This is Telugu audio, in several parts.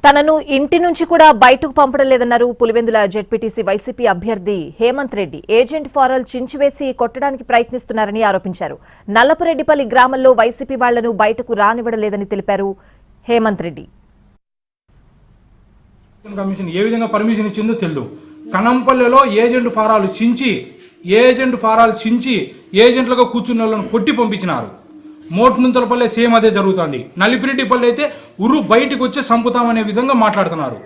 తనను ఇంటి నుంచి కూడా బయటకు పంపడం లేదన్నారు పులివెందుల జెడ్పీటీసీ వైసీపీ అభ్యర్థి హేమంత్ రెడ్డి. ఏజెంట్ ఫారాలు చించివేసి కొట్టడానికి ప్రయత్నిస్తున్నారని ఆరోపించారు. నల్లపురెడ్డిపల్లి గ్రామంలో వైసీపీ వాళ్లను బయటకు రానివ్వడం లేదని తెలిపారు హేమంత్ రెడ్డి. కమిషన్ ఏ విధంగా పర్మిషన్ ఇచ్చిందో తెలియదు. కనంపల్లెలో ఏజెంట్ ఫారాలు చించి ఏజెంట్లుగా కూర్చున్న వాళ్ళను కొట్టి పంపించినారు. మోట్నుంతలపల్లె సేమ్ అదే జరుగుతుంది. నలిపిరెడ్డిపల్లి అయితే ఉరు బయటికి వచ్చి సంపుతామనే విధంగా మాట్లాడుతున్నారు.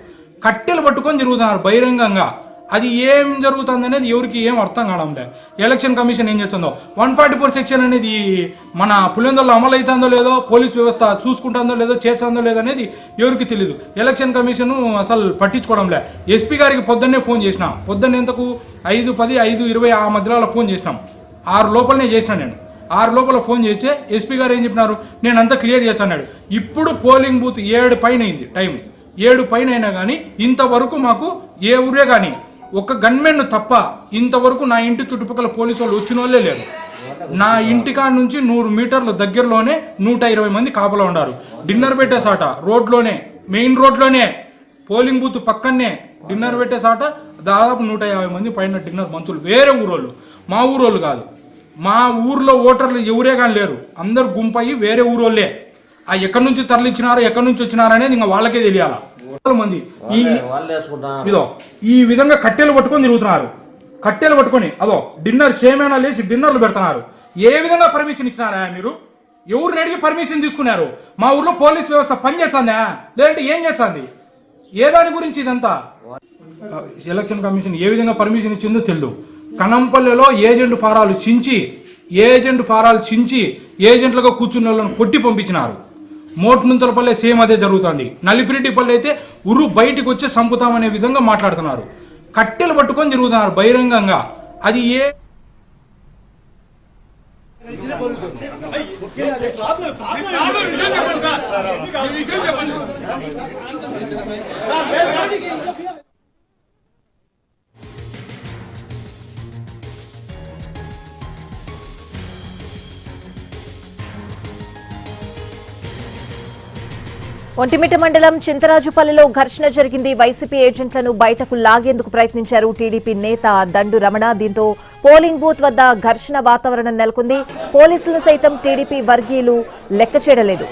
కట్టెలు పట్టుకొని తిరుగుతున్నారు బహిరంగంగా. అది ఏం జరుగుతుంది అనేది ఎవరికి ఏం అర్థం కావడంలే. ఎలక్షన్ కమిషన్ ఏం చేస్తుందో 144 సెక్షన్ అనేది మన పులివెందుల్లో అమలు అవుతుందో లేదో, పోలీస్ వ్యవస్థ చూసుకుంటుందో లేదో, చేస్తుందో లేదో అనేది ఎవరికి తెలియదు. ఎలక్షన్ కమిషన్ అసలు పట్టించుకోవడంలే. ఎస్పీ గారికి పొద్దున్నే ఫోన్ చేసినాం. పొద్దున్న ఎంతకు 5:10, 5:20 ఆ మధ్యలో ఫోన్ చేసినాం. 6 లోపలనే చేసిన నేను. 6 లోపల ఫోన్ చేస్తే ఎస్పీ గారు ఏం చెప్పినారు, నేను అంతా క్లియర్ చేస్తా అన్నాడు. ఇప్పుడు పోలింగ్ బూత్ 7 పైన అయింది టైం. 7 పైన అయినా కానీ ఇంతవరకు మాకు ఏ ఊరే కానీ ఒక గన్మెన్ తప్ప ఇంతవరకు నా ఇంటి చుట్టుపక్కల పోలీసు వాళ్ళు వచ్చిన వాళ్ళే లేరు. నా ఇంటికాడ నుంచి 100 మీటర్ల దగ్గరలోనే 120 మంది కాపలా ఉన్నారు. డిన్నర్ పెట్టేసాట రోడ్లోనే, మెయిన్ రోడ్లోనే, పోలింగ్ బూత్ పక్కనే డిన్నర్ పెట్టేసాట. దాదాపు 150 మంది పైన డిన్నర్ మంచులు. వేరే ఊరోళ్ళు, మా ఊరోళ్ళు కాదు. మా ఊర్లో ఓటర్లు ఎవరే కానీ లేరు. అందరు గుంపయ్యి వేరే ఊరోళ్ళే. ఆ ఎక్కడి నుంచి తరలించినారో, ఎక్కడి నుంచి వచ్చినారో అనేది ఇంకా వాళ్ళకే తెలియాల. మంది ఇదో ఈ విధంగా కట్టెలు పట్టుకొని తిరుగుతున్నారు. కట్టెలు పట్టుకొని అదో డిన్నర్ సేమేనా లేచి డిన్నర్లు పెడుతున్నారు. ఏ విధంగా పర్మిషన్ ఇచ్చినారా మీరు? ఎవరిని అడిగి పర్మిషన్ తీసుకున్నారు? మా ఊర్లో పోలీస్ వ్యవస్థ పని చేస్తుందా లేదంటే ఏం చేస్తుంది? ఏ దాని గురించి ఇదంతా? ఎలక్షన్ కమిషన్ ఏ విధంగా పర్మిషన్ ఇచ్చిందో తెలియదు. కనంపల్లెలో ఏజెంట్ ఫారాలు చించి ఏజెంట్లుగా కూర్చున్న వాళ్ళను కొట్టి పంపించినారు. మోట్నుంతలపల్లె సేమ్ అదే జరుగుతుంది. నలిపిరెడ్డిపల్లి అయితే ఉరు బయటికి వచ్చి సంపుతామనే విధంగా మాట్లాడుతున్నారు. కట్టెలు పట్టుకొని తిరుగుతున్నారు బహిరంగంగా. అది ఏ ఒంటిమిట్ట మండలం చింతరాజుపల్లిలో ఘర్షణ జరిగింది. వైసీపీ ఏజెంట్లను బయటకు లాగేందుకు ప్రయత్నించారు టీడీపీ నేత దండు రమణ. దీంతో పోలింగ్ బూత్ వద్ద ఘర్షణ వాతావరణం నెలకొంది. పోలీసులను సైతం టీడీపీ వర్గీయులు లెక్క చేయలేదు.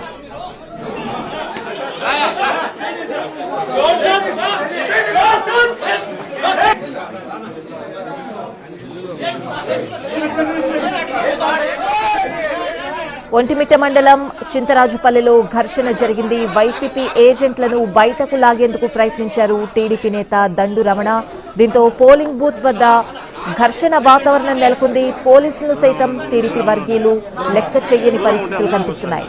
ఒంటిమిట్ట మండలం చింతరాజుపల్లిలో ఘర్షణ జరిగింది. వైసీపీ ఏజెంట్లను బయటకు లాగేందుకు ప్రయత్నించారు టీడీపీ నేత దండు రమణ. దీంతో పోలింగ్ బూత్ వద్ద ఘర్షణ వాతావరణం నెలకొంది. పోలీసులను సైతం టీడీపీ వర్గీయులు లెక్క చేయని పరిస్థితులు కనిపిస్తున్నాయి.